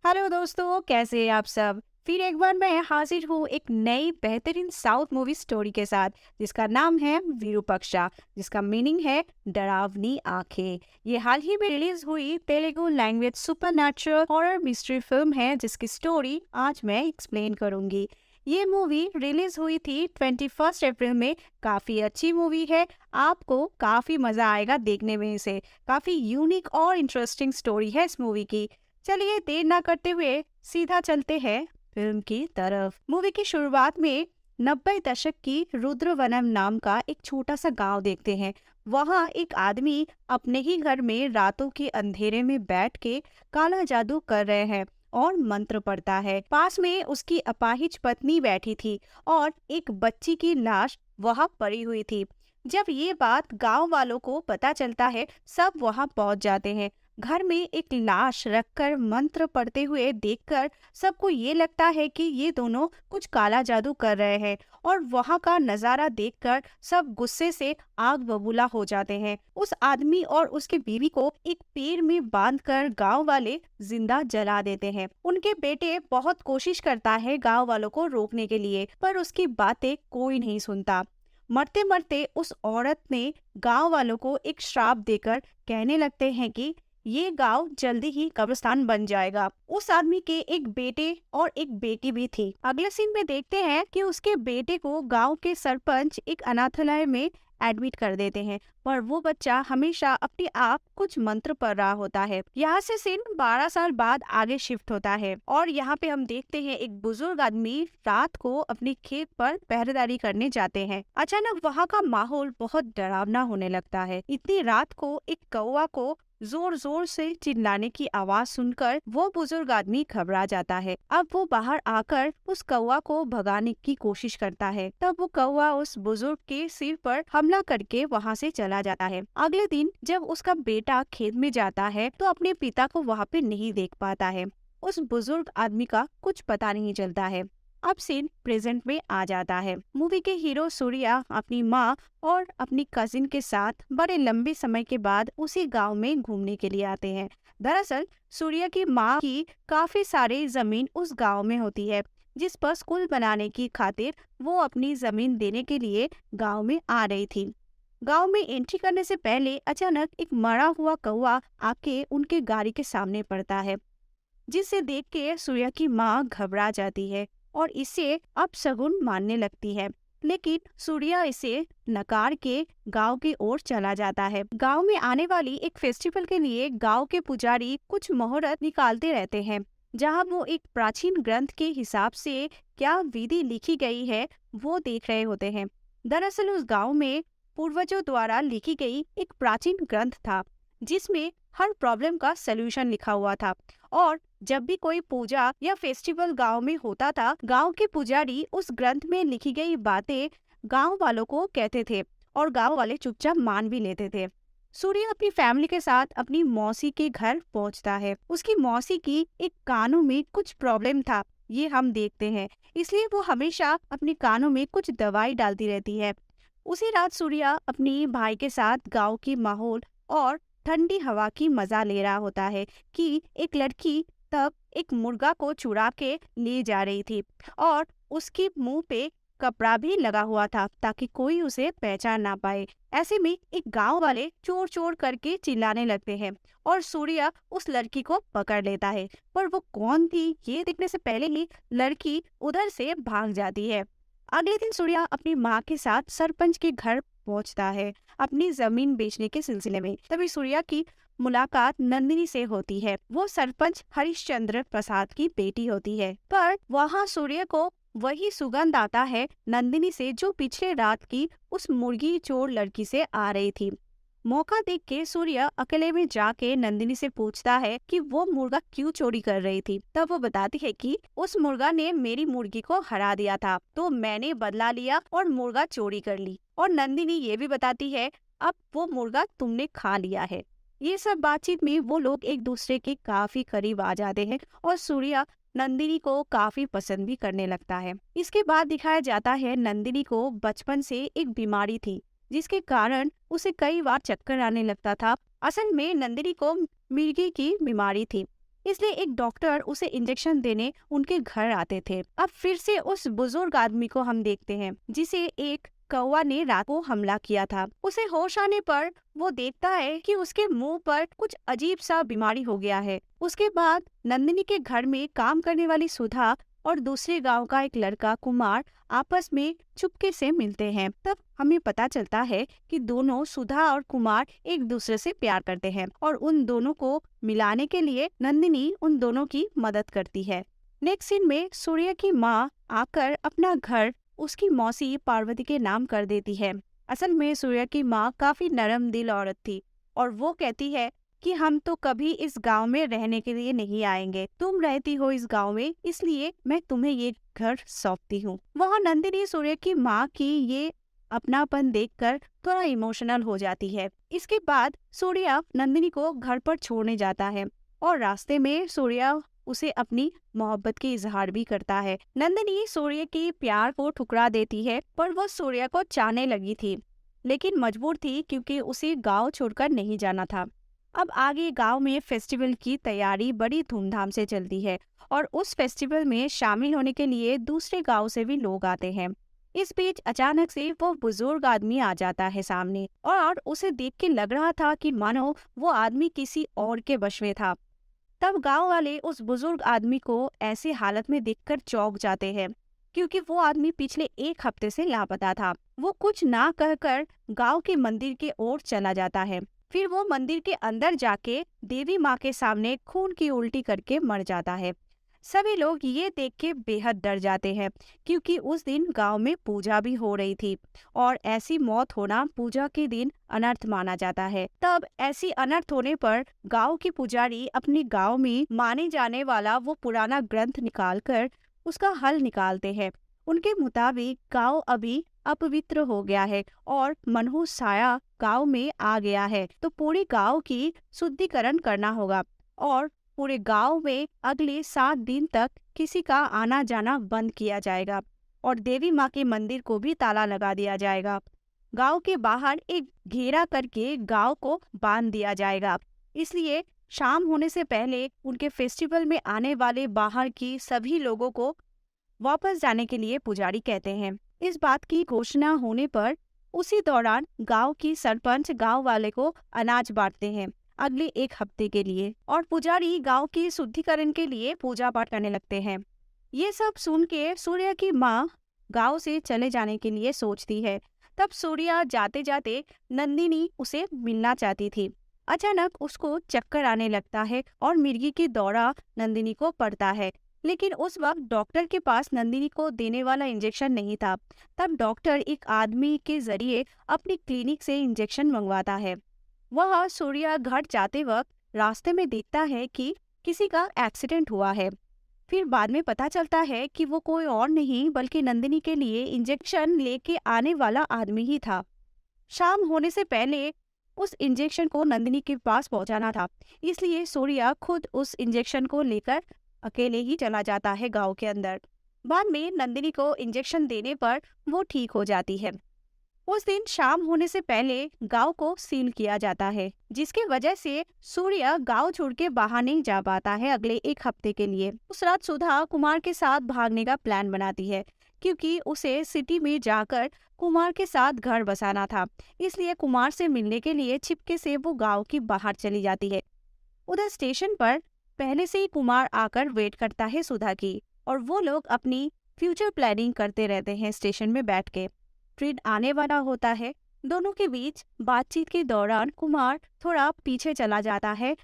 Hello दोस्तों, कैसे हैं आप सब। फिर एक बार मैं हाजिर हूँ एक नई बेहतरीन साउथ मूवी स्टोरी के साथ जिसका नाम है विरूपक्षा, जिसका मीनिंग है डरावनी आंखें। ये हाल ही में रिलीज हुई Telugu language supernatural horror mystery film है जिसकी स्टोरी आज मैं एक्सप्लेन करूंगी। ये मूवी रिलीज हुई थी 21 अप्रैल में। काफी अच्छी मूवी है, आपको काफी मजा आएगा देखने में इसे। काफी यूनिक और इंटरेस्टिंग स्टोरी है इस मूवी की। चलिए देर ना करते हुए सीधा चलते हैं फिल्म की तरफ। मूवी की शुरुआत में 90 दशक की रुद्रवनम नाम का एक छोटा सा गांव देखते हैं। वहां एक आदमी अपने ही घर में रातों के अंधेरे में बैठ के काला जादू कर रहे हैं और मंत्र पढ़ता है। पास में उसकी अपाहिज पत्नी बैठी थी और एक बच्ची की लाश वहां पड़ी हुई थी। जब ये बात गांव वालों को पता चलता है, सब वहां पहुंच जाते हैं। घर में एक लाश रखकर मंत्र पढ़ते हुए देखकर सबको ये लगता है कि ये दोनों कुछ काला जादू कर रहे हैं और वहां का नजारा देखकर सब गुस्से से आग बबूला हो जाते हैं। उस आदमी और उसके बीवी को एक पेड़ में बांधकर गांव वाले जिंदा जला देते हैं। उनके बेटे बहुत कोशिश करता है गांव वालों को रोकने के लिए, पर उसकी बातें कोई नहीं सुनता। मरते मरते उस औरत ने गांव वालों को एक श्राप देकर कहने लगते हैं कि ये गांव जल्दी ही कब्रिस्तान बन जाएगा। उस आदमी के एक बेटे और एक बेटी भी थी। अगले सीन में देखते हैं कि उसके बेटे को गांव के सरपंच एक अनाथालय में एडमिट कर देते हैं, पर वो बच्चा हमेशा अपने आप कुछ मंत्र पढ़ रहा होता है। यहाँ से सीन 12 साल बाद आगे शिफ्ट होता है और यहाँ पे हम देखते हैं एक बुजुर्ग आदमी रात को अपने खेत पर पहरेदारी करने जाते हैं। अचानक वहाँ का माहौल बहुत डरावना होने लगता है। इतनी रात को एक कौवा को जोर जोर से चिल्लाने की आवाज सुनकर वो बुजुर्ग आदमी घबरा जाता है। अब वो बाहर आकर उस कौवा को भगाने की कोशिश करता है। तब वो कौवा उस बुजुर्ग के सिर पर हमला करके वहाँ से चला जाता है। अगले दिन जब उसका बेटा खेत में जाता है तो अपने पिता को वहाँ पे नहीं देख पाता है। उस बुजुर्ग आदमी का कुछ पता नहीं चलता है। अब सीन प्रेजेंट में आ जाता है। मूवी के हीरो सूर्या अपनी माँ और अपनी कजिन के साथ बड़े लंबे समय के बाद उसी गांव में घूमने के लिए आते हैं। दरअसल सूर्या की माँ की काफी सारी जमीन उस गांव में होती है, जिस पर स्कूल बनाने की खातिर वो अपनी जमीन देने के लिए गांव में आ रही थी। गांव में एंट्री करने से पहले अचानक एक मरा हुआ कौवा आके उनके गाड़ी के सामने पड़ता है, जिसे देख के सूर्या की माँ घबरा जाती है और इसे अपशगुन मानने लगती है। लेकिन सूर्या इसे नकार के गांव की ओर चला जाता है। गांव में आने वाली एक फेस्टिवल के लिए गांव के पुजारी कुछ मुहूर्त निकालते रहते हैं, जहां वो एक प्राचीन ग्रंथ के हिसाब से क्या विधि लिखी गई है वो देख रहे होते हैं। दरअसल उस गांव में पूर्वजों द्वारा लिखी गई एक प्राचीन ग्रंथ था, जिसमें हर प्रॉब्लम का सलूशन लिखा हुआ था। और जब भी कोई पूजा या फेस्टिवल गांव में होता था, गांव के पुजारी उस ग्रंथ में लिखी गई बातें गांव वालों को कहते थे और गांव वाले चुपचाप मान भी लेते थे। सूर्य अपनी फैमिली के साथ अपनी मौसी के घर पहुंचता है। उसकी मौसी की एक कानों में कुछ प्रॉब्लम था, ये हम देखते हैं, इसलिए वो हमेशा अपने कानों में कुछ दवाई डालती रहती है। उसी रात सूर्या अपनी भाई के साथ गांव की माहौल और ठंडी हवा की मजा ले रहा होता है कि एक लड़की तब एक मुर्गा को चुरा के ले जा रही थी और उसके मुंह पे कपड़ा भी लगा हुआ था ताकि कोई उसे पहचान ना पाए। ऐसे में एक गांव वाले चोर चोर करके चिल्लाने लगते हैं और सूर्या उस लड़की को पकड़ लेता है, पर वो कौन थी ये देखने से पहले ही लड़की उधर से भाग जाती है। अगले दिन सूर्या अपनी माँ के साथ सरपंच के घर पहुंचता है अपनी जमीन बेचने के सिलसिले में। तभी सूर्या की मुलाकात नंदिनी से होती है। वो सरपंच हरिश्चंद्र प्रसाद की बेटी होती है, पर वहाँ सूर्य को वही सुगंध आता है नंदिनी से जो पिछले रात की उस मुर्गी चोर लड़की से आ रही थी। मौका देख के सूर्य अकेले में जाके नंदिनी से पूछता है कि वो मुर्गा क्यों चोरी कर रही थी। तब वो बताती है कि उस मुर्गा ने मेरी मुर्गी को हरा दिया था, तो मैंने बदला लिया और मुर्गा चोरी कर ली। और नंदिनी ये भी बताती है अब वो मुर्गा तुमने खा लिया है। ये सब बातचीत में वो लोग एक दूसरे के काफी करीब आ जाते हैं और सूर्या नंदिनी को काफी पसंद भी करने लगता है। इसके बाद दिखाया जाता है नंदिनी को बचपन से एक बीमारी थी, जिसके कारण उसे कई बार चक्कर आने लगता था। असल में नंदिनी को मिर्गी की बीमारी थी। इसलिए एक डॉक्टर उसे इंजेक्शन देने उनके घर आते थे। अब फिर से उस बुजुर्ग आदमी को हम देखते हैं जिसे एक कौवा ने रात को हमला किया था। उसे होश आने पर वो देखता है कि उसके मुंह पर कुछ अजीब सा बीमारी हो गया है। उसके बाद नंदिनी के घर में काम करने वाली सुधा और दूसरे गांव का एक लड़का कुमार आपस में चुपके से मिलते हैं। तब हमें पता चलता है कि दोनों सुधा और कुमार एक दूसरे से प्यार करते हैं और उन दोनों को मिलाने के लिए नंदिनी उन दोनों की मदद करती है। नेक्स्ट सीन में सूर्य की माँ आकर अपना घर उसकी मौसी पार्वती के नाम कर देती है। असल में सूर्य की माँ काफी नरम दिल औरत थी और वो कहती है कि हम तो कभी इस गांव में रहने के लिए नहीं आएंगे, तुम रहती हो इस गांव में, इसलिए मैं तुम्हें ये घर सौंपती हूँ। वहाँ नंदिनी सूर्य की माँ की ये अपनापन देखकर थोड़ा इमोशनल हो जाती है। इसके बाद सूर्य नंदिनी को घर पर छोड़ने जाता है और रास्ते में सूर्य उसे अपनी मोहब्बत की इजहार भी करता है। नंदिनी सूर्य के प्यार को ठुकरा देती है, पर वो सूर्य को चाहने लगी थी, लेकिन मजबूर थी क्योंकि उसे गांव छोड़कर नहीं जाना था। अब आगे गांव में फेस्टिवल की तैयारी बड़ी धूमधाम से चलती है और उस फेस्टिवल में शामिल होने के लिए दूसरे गांव से भी लोग आते हैं। इस बीच अचानक से वो बुजुर्ग आदमी आ जाता है सामने और उसे देख के लग रहा था कि मानो वो आदमी किसी और के वश में था। तब गांव वाले उस बुजुर्ग आदमी को ऐसी हालत में देखकर चौंक जाते हैं क्योंकि वो आदमी पिछले एक हफ्ते से लापता था। वो कुछ ना कहकर गांव के मंदिर के ओर चला जाता है। फिर वो मंदिर के अंदर जाके देवी माँ के सामने खून की उल्टी करके मर जाता है। सभी लोग ये देख के बेहद डर जाते हैं क्योंकि उस दिन गांव में पूजा भी हो रही थी और ऐसी मौत होना पूजा के दिन अनर्थ माना जाता है। तब ऐसी अनर्थ होने पर गांव के पुजारी अपने गांव में माने जाने वाला वो पुराना ग्रंथ निकालकर उसका हल निकालते हैं। उनके मुताबिक गांव अभी अपवित्र हो गया है और मनहूस साया गांव में आ गया है, तो पूरे गांव की शुद्धिकरण करना होगा और पूरे गांव में अगले 7 दिन तक किसी का आना जाना बंद किया जाएगा और देवी माँ के मंदिर को भी ताला लगा दिया जाएगा। गांव के बाहर एक घेरा करके गांव को बांध दिया जाएगा। इसलिए शाम होने से पहले उनके फेस्टिवल में आने वाले बाहर की सभी लोगों को वापस जाने के लिए पुजारी कहते हैं। इस बात की घोषणा होने पर उसी दौरान गांव की सरपंच गांव वाले को अनाज बांटते हैं अगले एक हफ्ते के लिए और पुजारी गांव की शुद्धिकरण के लिए पूजा पाठ करने लगते हैं। ये सब सुन के सूर्य की माँ गांव से चले जाने के लिए सोचती है। तब सूर्य जाते जाते नंदिनी उसे मिलना चाहती थी। अचानक उसको चक्कर आने लगता है और मिर्गी की दौरा नंदिनी को पड़ता है, लेकिन उस वक्त डॉक्टर के पास नंदिनी को देने वाला इंजेक्शन नहीं था। तब डॉक्टर एक आदमी के जरिए अपनी क्लिनिक से इंजेक्शन मंगवाता है। वह सूर्य घर जाते वक्त रास्ते में देखता है कि किसी का एक्सीडेंट हुआ है। फिर बाद में पता चलता है कि वो कोई और नहीं बल्कि नंदिनी के लिए इंजेक्शन लेके आने वाला आदमी ही था। शाम होने से पहले उस इंजेक्शन को नंदिनी के पास पहुंचाना था, इसलिए सूर्य खुद उस इंजेक्शन को लेकर अकेले ही चला जाता है गांव के अंदर। बाद में नंदिनी को इंजेक्शन देने पर वो ठीक हो जाती है। उस दिन शाम होने से पहले गांव को सील किया जाता है, जिसके वजह से सूर्य गांव छोड़ के बाहर नहीं जा पाता है अगले एक हफ्ते के लिए। उस रात सुधा कुमार के साथ भागने का प्लान बनाती है क्योंकि उसे सिटी में जाकर कुमार के साथ घर बसाना था। इसलिए कुमार से मिलने के लिए छिपके से वो गांव की बाहर चली जाती है। उधर स्टेशन पर पहले से ही कुमार आकर वेट करता है सुधा की और वो लोग अपनी फ्यूचर प्लानिंग करते रहते हैं स्टेशन में बैठ के। ट्रेन आने वाला होता है। दोनों के बीच बातचीत के दौरान कुमार थोड़ा पीछे चला जाता है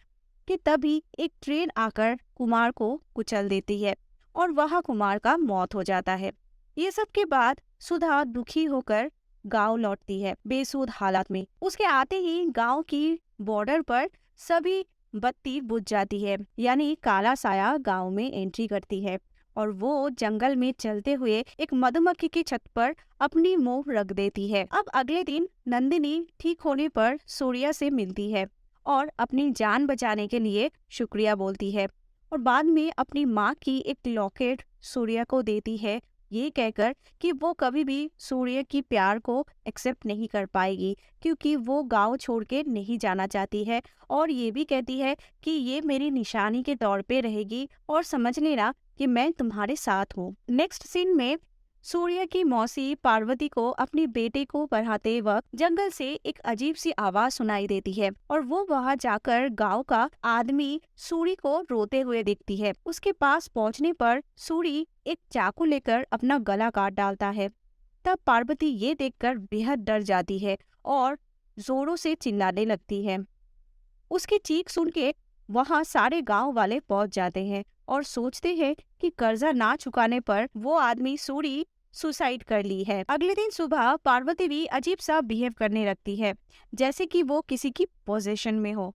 कि तभी एक ट्रेन आकर कुमार को कुचल देती है और वहां कुमार का मौत हो जाता है। ये सब के बाद सुधा दुखी होकर गांव लौटती है बेसुध हालत में। उसके आते ही गांव की बॉर्डर पर सभी बत्ती बुझ जाती है, यानी काला साया गांव में एंट्री करती है और वो जंगल में चलते हुए एक मधुमक्खी की छत पर अपनी मुंह रख देती है। अब अगले दिन नंदिनी ठीक होने पर सूर्य से मिलती है और अपनी जान बचाने के लिए शुक्रिया बोलती है और बाद में अपनी माँ की एक लॉकेट सूर्य को देती है ये कहकर कि वो कभी भी सूर्य की प्यार को एक्सेप्ट नहीं कर पाएगी, क्योंकि वो गांव छोड़ के नहीं जाना चाहती है। और ये भी कहती है कि ये मेरी निशानी के तौर पे रहेगी और समझ लेना कि मैं तुम्हारे साथ हूँ। नेक्स्ट सीन में सूर्य की मौसी पार्वती को अपने बेटे को पढ़ाते वक्त जंगल से एक अजीब सी आवाज सुनाई देती है और वो वहां जाकर गांव का आदमी सूरी को रोते हुए देखती है। उसके पास पहुंचने पर सूरी एक चाकू लेकर अपना गला काट डालता है। तब पार्वती ये देखकर बेहद डर जाती है और जोरों से चिल्लाने लगती है। उसकी चीख सुन के वहां सारे गांव वाले पहुंच जाते हैं और सोचते हैं कि कर्जा ना चुकाने पर वो आदमी सूरी सुसाइड कर ली है। अगले दिन सुबह पार्वती भी अजीब सा बिहेव करने लगती है, जैसे कि वो किसी की पोजीशन में हो।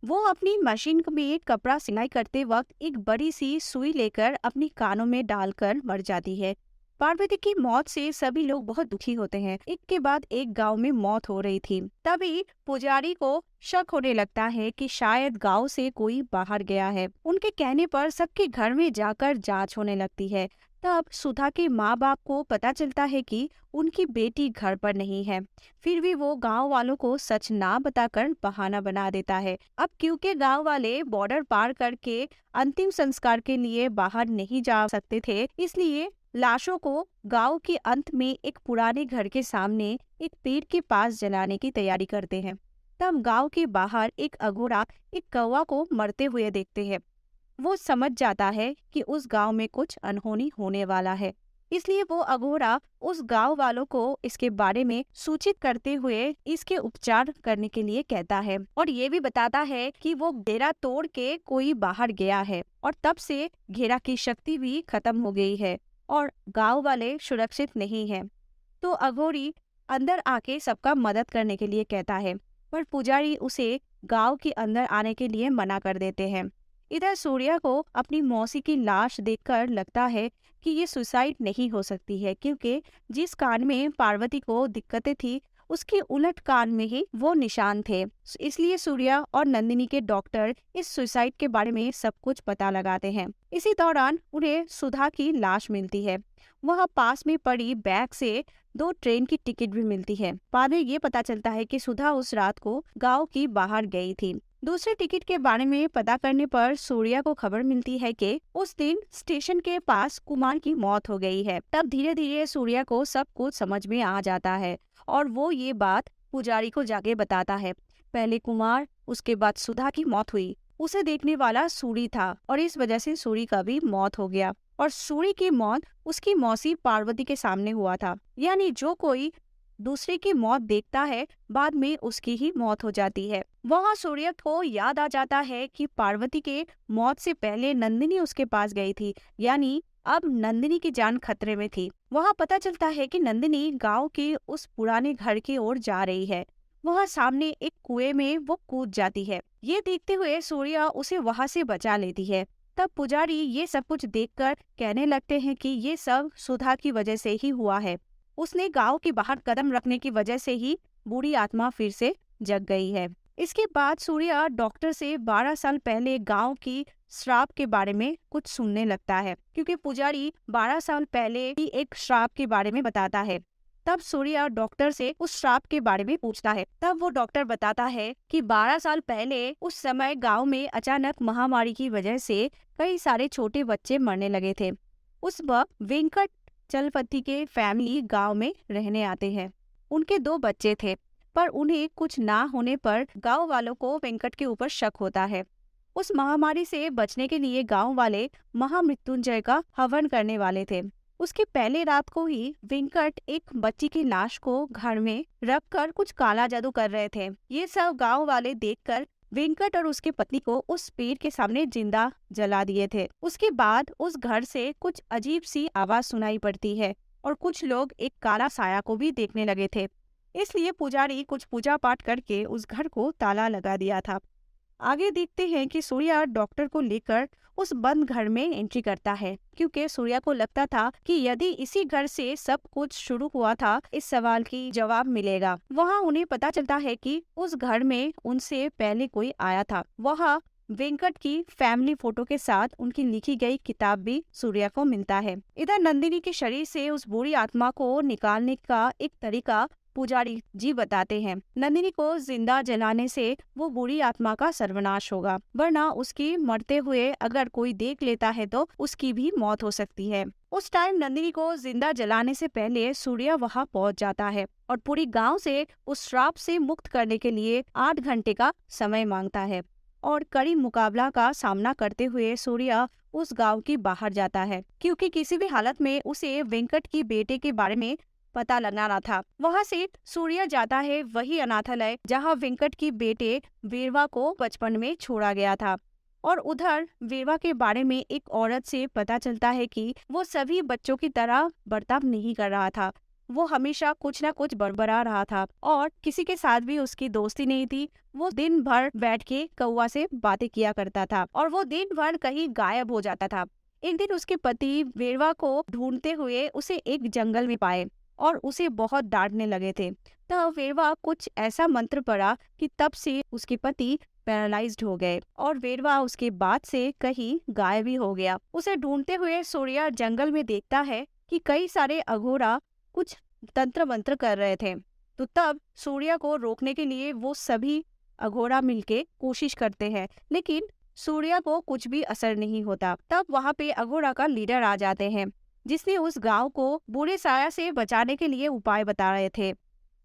वो अपनी मशीन में कपड़ा सिलाई करते वक्त एक बड़ी सी सुई लेकर अपनी कानों में डालकर मर जाती है। पार्वती की मौत से सभी लोग बहुत दुखी होते हैं। एक के बाद एक गांव में मौत हो रही थी। तभी पुजारी को शक होने लगता है कि शायद गांव से कोई बाहर गया है। उनके कहने पर सबके घर में जाकर जांच होने लगती है। तब सुधा के माँ बाप को पता चलता है कि उनकी बेटी घर पर नहीं है। फिर भी वो गांव वालों को सच ना बताकर बहाना बना देता है। अब क्योंकि गांव वाले बॉर्डर पार करके अंतिम संस्कार के लिए बाहर नहीं जा सकते थे, इसलिए लाशों को गांव के अंत में एक पुराने घर के सामने एक पेड़ के पास जलाने की तैयारी करते हैं। तब गांव के बाहर एक अघोरा एक कौवा को मरते हुए देखते हैं। वो समझ जाता है कि उस गांव में कुछ अनहोनी होने वाला है, इसलिए वो अघोरा उस गांव वालों को इसके बारे में सूचित करते हुए इसके उपचार करने के लिए कहता है और ये भी बताता है कि वो घेरा तोड़ के कोई बाहर गया है और तब से घेरा की शक्ति भी खत्म हो गई है और गांव वाले सुरक्षित नहीं हैं। तो अघोरी अंदर आके सबका मदद करने के लिए कहता है, पर पुजारी उसे गांव के अंदर आने के लिए मना कर देते हैं। इधर सूर्या को अपनी मौसी की लाश देखकर लगता है कि ये सुसाइड नहीं हो सकती है, क्योंकि जिस कान में पार्वती को दिक्कतें थी उसके उलट कान में ही वो निशान थे। इसलिए सूर्या और नंदिनी के डॉक्टर इस सुसाइड के बारे में सब कुछ पता लगाते हैं। इसी दौरान उन्हें सुधा की लाश मिलती है। वहाँ पास में पड़ी बैग से 2 ट्रेन की टिकट भी मिलती है। बाद में ये पता चलता है कि सुधा उस रात को गांव की बाहर गई थी। दूसरे टिकट के बारे में पता करने पर सूर्या को खबर मिलती है कि उस दिन स्टेशन के पास कुमार की मौत हो गई है। तब धीरे धीरे सूर्या को सब कुछ समझ में आ जाता है और वो ये बात पुजारी को जाके बताता है। पहले कुमार, उसके बाद सुधा की मौत हुई। उसे देखने वाला सूरी था और इस वजह से सूरी का भी मौत हो गया और सूरी की मौत उसकी मौसी पार्वती के सामने हुआ था। यानी जो कोई दूसरे की मौत देखता है, बाद में उसकी ही मौत हो जाती है। वहाँ सूर्य को याद आ जाता है कि पार्वती के मौत से पहले नंदिनी उसके पास गई थी, यानी अब नंदिनी की जान खतरे में थी। वहाँ पता चलता है कि नंदिनी गांव के उस पुराने घर की ओर जा रही है। वहाँ सामने एक कुएं में वो कूद जाती है। ये देखते हुए सूर्या उसे वहाँ से बचा लेती है। तब पुजारी ये सब कुछ देखकर कहने लगते हैं कि ये सब सुधा की वजह से ही हुआ है। उसने गांव के बाहर कदम रखने की वजह से ही बुरी आत्मा फिर से जग गई है। इसके बाद सूर्या डॉक्टर से 12 साल पहले गांव की श्राप के बारे में कुछ सुनने लगता है, क्योंकि पुजारी 12 साल पहले ही एक श्राप के बारे में बताता है। तब सूर्या डॉक्टर से उस श्राप के बारे में पूछता है। तब वो डॉक्टर बताता है कि 12 साल पहले उस समय गांव में अचानक महामारी की वजह से कई सारे छोटे बच्चे मरने लगे थे। उस वक्त वेंकट चलपति के फैमिली गांव में रहने आते हैं। उनके 2 बच्चे थे, पर उन्हें कुछ ना होने पर गांव वालों को वेंकट के ऊपर शक होता है। उस महामारी से बचने के लिए गांव वाले महामृत्युंजय का हवन करने वाले थे। उसके पहले रात को ही वेंकट एक बच्ची की लाश को घर में रखकर कुछ काला जादू कर रहे थे। ये सब गांव वाले देखकर वेंकट और उसके पत्नी को उस पेड़ के सामने जिंदा जला दिए थे। उसके बाद उस घर से कुछ अजीब सी आवाज सुनाई पड़ती है और कुछ लोग एक काला साया को भी देखने लगे थे। इसलिए पुजारी कुछ पूजा पाठ करके उस घर को ताला लगा दिया था। आगे देखते हैं कि सूर्या डॉक्टर को लेकर उस बंद घर में एंट्री करता है, क्योंकि सूर्या को लगता था कि यदि इसी घर से सब कुछ शुरू हुआ था, इस सवाल की जवाब मिलेगा। वहाँ उन्हें पता चलता है कि उस घर में उनसे पहले कोई आया था। वहाँ वेंकट की फैमिली फोटो के साथ उनकी लिखी गई किताब भी सूर्या को मिलता है। इधर नंदिनी के शरीर से उस बुरी आत्मा को निकालने का एक तरीका पुजारी जी बताते हैं। नंदिनी को जिंदा जलाने से वो बुरी आत्मा का सर्वनाश होगा, वरना उसकी मरते हुए अगर कोई देख लेता है तो उसकी भी मौत हो सकती है। उस टाइम नंदिनी को जिंदा जलाने से पहले सूर्या वहां पहुंच जाता है और पूरी गांव से उस श्राप से मुक्त करने के लिए 8 घंटे का समय मांगता है। और कड़ी मुकाबला का सामना करते हुए सूर्या उस गांव की बाहर जाता है, क्योंकि किसी भी हालत में उसे वेंकट की बेटे के बारे में पता लगाना था। वहां से सूर्या जाता है वही अनाथालय जहां वेंकट की बेटे वीरवा को बचपन में छोड़ा गया था। और उधर वीरवा के बारे में एक औरत से पता चलता है कि वो सभी बच्चों की तरह बर्ताव नहीं कर रहा था। वो हमेशा कुछ ना कुछ बड़बड़ा रहा था और किसी के साथ भी उसकी दोस्ती नहीं थी। वो दिन भर बैठ के कौवा से बातें किया करता था और वो दिन भर कहीं गायब हो जाता था। एक दिन उसके पति वीरवा को ढूंढते हुए उसे एक जंगल में पाए और उसे बहुत डांटने लगे थे। तब वेरवा कुछ ऐसा मंत्र पड़ा कि तब से उसके पति पैरालाइज्ड हो गए और वेरवा उसके बाद से कहीं गायब ही हो गया। उसे ढूंढते हुए सूर्या जंगल में देखता है कि कई सारे अघोरा कुछ तंत्र मंत्र कर रहे थे। तो तब सूर्या को रोकने के लिए वो सभी अघोरा मिलके कोशिश करते हैं, लेकिन सूर्या को कुछ भी असर नहीं होता। तब वहाँ पे अघोरा का लीडर आ जाते हैं, जिसने उस गांव को बुरे साया से बचाने के लिए उपाय बता रहे थे।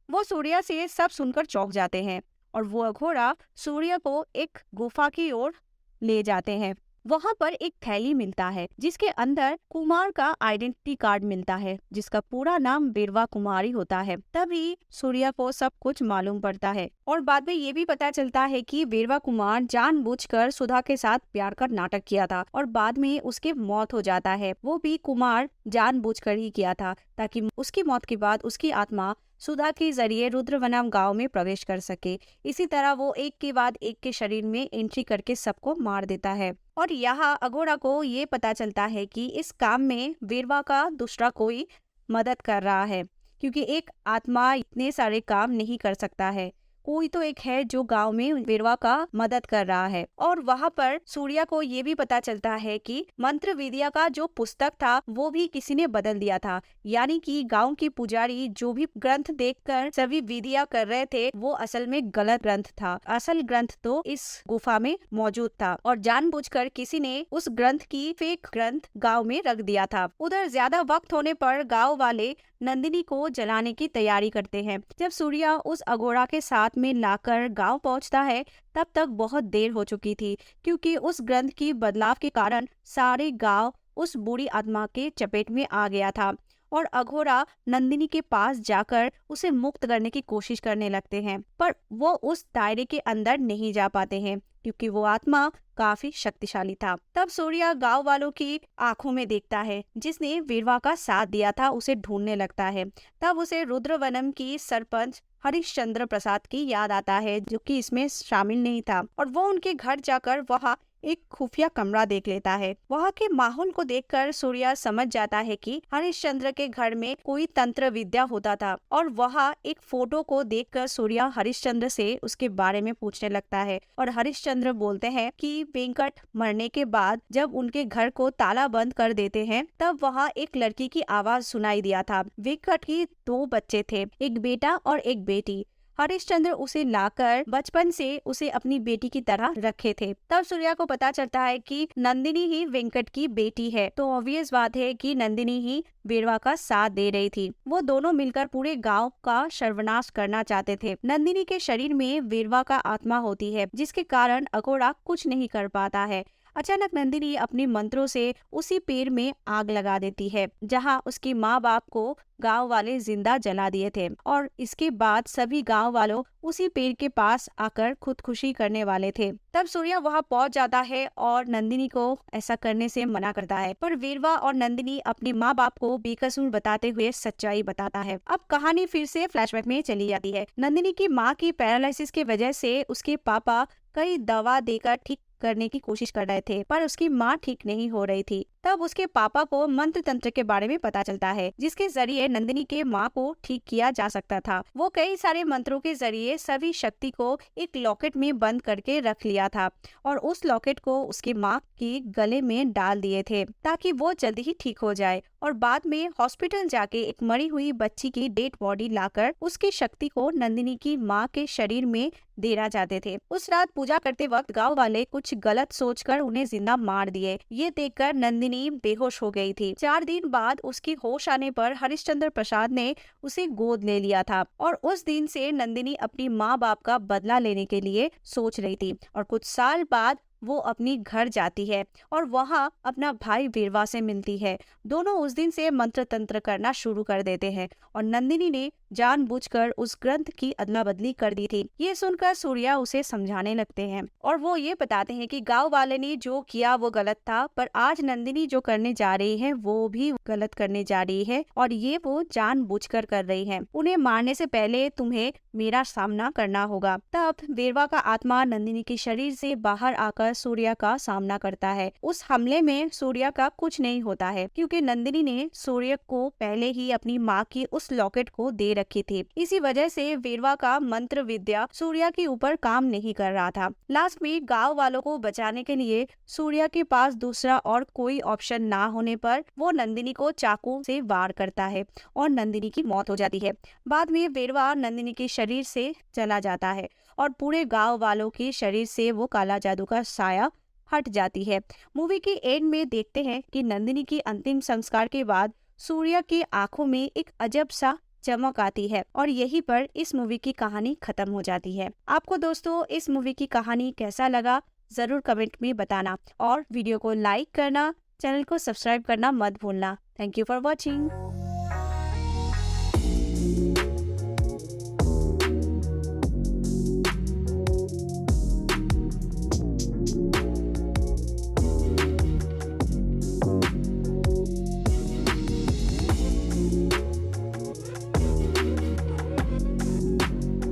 वो सूर्या से सब सुनकर चौंक जाते हैं और वो अघोरा सूर्या को एक गुफा की ओर ले जाते हैं। वहां पर एक थैली मिलता है जिसके अंदर कुमार का आइडेंटिटी कार्ड मिलता है, जिसका पूरा नाम वीरवा कुमारी होता है। तभी सूर्या को सब कुछ मालूम पड़ता है और बाद में ये भी पता चलता है कि वीरवा कुमार जानबूझकर सुधा के साथ प्यार का नाटक किया था और बाद में उसकी मौत हो जाता है। वो भी कुमार जानबूझकर ही किया था ताकि उसकी मौत के बाद उसकी आत्मा सुधा के जरिए रुद्रवनम गांव में प्रवेश कर सके। इसी तरह वो एक के बाद एक के शरीर में एंट्री करके सबको मार देता है। और यहाँ अघोरा को ये पता चलता है कि इस काम में वीरवा का दूसरा कोई मदद कर रहा है, क्योंकि एक आत्मा इतने सारे काम नहीं कर सकता है। कोई तो एक है जो गांव में वीरवा का मदद कर रहा है। और वहाँ पर सूर्या को ये भी पता चलता है कि मंत्र विद्या का जो पुस्तक था वो भी किसी ने बदल दिया था, यानी कि गांव के पुजारी जो भी ग्रंथ देखकर सभी विधिया कर रहे थे वो असल में गलत ग्रंथ था। असल ग्रंथ तो इस गुफा में मौजूद था और जानबूझकर किसी ने उस ग्रंथ की फेक ग्रंथ गाँव में रख दिया था। उधर ज्यादा वक्त होने पर गाँव वाले नंदिनी को जलाने की तैयारी करते हैं। जब सूर्या उस अघोरा के साथ में लाकर गांव पहुंचता है तब तक बहुत देर हो चुकी थी, क्योंकि उस ग्रंथ की बदलाव के कारण सारे गांव उस बुरी आत्मा के चपेट में आ गया था और अघोरा नंदिनी के पास जाकर उसे मुक्त करने की कोशिश करने लगते हैं, पर वो उस दायरे के अंदर नहीं जा पाते हैं क्योंकि वो आत्मा काफी शक्तिशाली था। तब सूर्या गांव वालों की आंखों में देखता है जिसने वीरवा का साथ दिया था, उसे ढूंढने लगता है। तब उसे रुद्रवनम की सरपंच हरिश्चंद्र प्रसाद की याद आता है, जो कि इसमें शामिल नहीं था, और वो उनके घर जाकर वहाँ एक खुफिया कमरा देख लेता है। वहाँ के माहौल को देखकर सूर्या समझ जाता है कि हरिश्चंद्र के घर में कोई तंत्र विद्या होता था और वहाँ एक फोटो को देखकर सूर्या हरिश्चंद्र से उसके बारे में पूछने लगता है और हरिश्चंद्र बोलते हैं कि वेंकट मरने के बाद जब उनके घर को ताला बंद कर देते हैं तब वहाँ एक लड़की की आवाज सुनाई दिया था। वेंकट के 2 बच्चे थे, एक बेटा और एक बेटी। हरिश्चंद्र उसे लाकर बचपन से उसे अपनी बेटी की तरह रखे थे। तब सूर्या को पता चलता है कि नंदिनी ही वेंकट की बेटी है, तो ऑब्वियस बात है कि नंदिनी ही वीरवा का साथ दे रही थी। वो दोनों मिलकर पूरे गांव का सर्वनाश करना चाहते थे। नंदिनी के शरीर में वीरवा का आत्मा होती है, जिसके कारण अघोरा कुछ नहीं कर पाता है। अचानक नंदिनी अपने मंत्रों से उसी पेड़ में आग लगा देती है जहां उसके माँ बाप को गांव वाले जिंदा जला दिए थे, और इसके बाद सभी गांव वालों उसी पेड़ के पास आकर खुदकुशी करने वाले थे। तब सूर्या वहां पहुंच जाता है और नंदिनी को ऐसा करने से मना करता है, पर वीरवा और नंदिनी अपने माँ बाप को बेकसूर बताते हुए सच्चाई बताता है। अब कहानी फिर से फ्लैशबैक में चली जाती है। नंदिनी की माँ की पैरालिसिस की वजह से उसके पापा कई दवा देकर ठीक करने की कोशिश कर रहे थे, पर उसकी माँ ठीक नहीं हो रही थी। तब उसके पापा को मंत्र तंत्र के बारे में पता चलता है, जिसके जरिए नंदिनी के माँ को ठीक किया जा सकता था। वो कई सारे मंत्रों के जरिए सभी शक्ति को एक लॉकेट में बंद करके रख लिया था और उस लॉकेट को उसकी माँ के गले में डाल दिए थे ताकि वो जल्दी ही ठीक हो जाए। और बाद में हॉस्पिटल जाके एक मरी हुई बच्ची की डेड बॉडी लाकर उसकी शक्ति को नंदिनी की माँ के शरीर में देना चाहते थे। उस रात पूजा करते वक्त गांव वाले कुछ गलत सोचकर उन्हें जिंदा मार दिए। ये देखकर नंदिनी बेहोश हो गई थी। 4 दिन बाद उसकी होश आने पर हरिश्चंद्र प्रसाद ने उसे गोद ले लिया था और उस दिन से नंदिनी अपनी माँ बाप का बदला लेने के लिए सोच रही थी। और कुछ साल बाद वो अपनी घर जाती है और वहाँ अपना भाई वीरवा से मिलती है। दोनों उस दिन से मंत्र तंत्र करना शुरू कर देते हैं और नंदिनी ने जानबूझकर उस ग्रंथ की अदला बदली कर दी थी। ये सुनकर सूर्या उसे समझाने लगते हैं और वो ये बताते हैं कि गांव वाले ने जो किया वो गलत था, पर आज नंदिनी जो करने जा रही है वो भी गलत करने जा रही है और ये वो जानबूझकर कर रही है। उन्हें मारने से पहले तुम्हें मेरा सामना करना होगा। तब वीरवा का आत्मा नंदिनी के शरीर से बाहर आकर सूर्या का सामना करता है। उस हमले में सूर्या का कुछ नहीं होता है क्योंकि नंदिनी ने सूर्य को पहले ही अपनी माँ की उस लॉकेट को दे रखी थी। इसी वजह से वीरवा का मंत्र विद्या सूर्या के ऊपर काम नहीं कर रहा था। लास्ट में गांव वालों को बचाने के लिए सूर्या के पास दूसरा और कोई ऑप्शन ना होने पर वो नंदिनी को चाकू से वार करता है और नंदिनी की मौत हो जाती है। बाद में वीरवा नंदिनी के शरीर से चला जाता है और पूरे गांव वालों के शरीर से वो काला जादू का साया हट जाती है। मूवी के एंड में देखते हैं कि नंदिनी की अंतिम संस्कार के बाद सूर्या की आंखों में एक अजब सा चमक आती है और यहीं पर इस मूवी की कहानी खत्म हो जाती है। आपको दोस्तों इस मूवी की कहानी कैसा लगा जरूर कमेंट में बताना और वीडियो को लाइक करना, चैनल को सब्सक्राइब करना मत भूलना। Thank you for watching.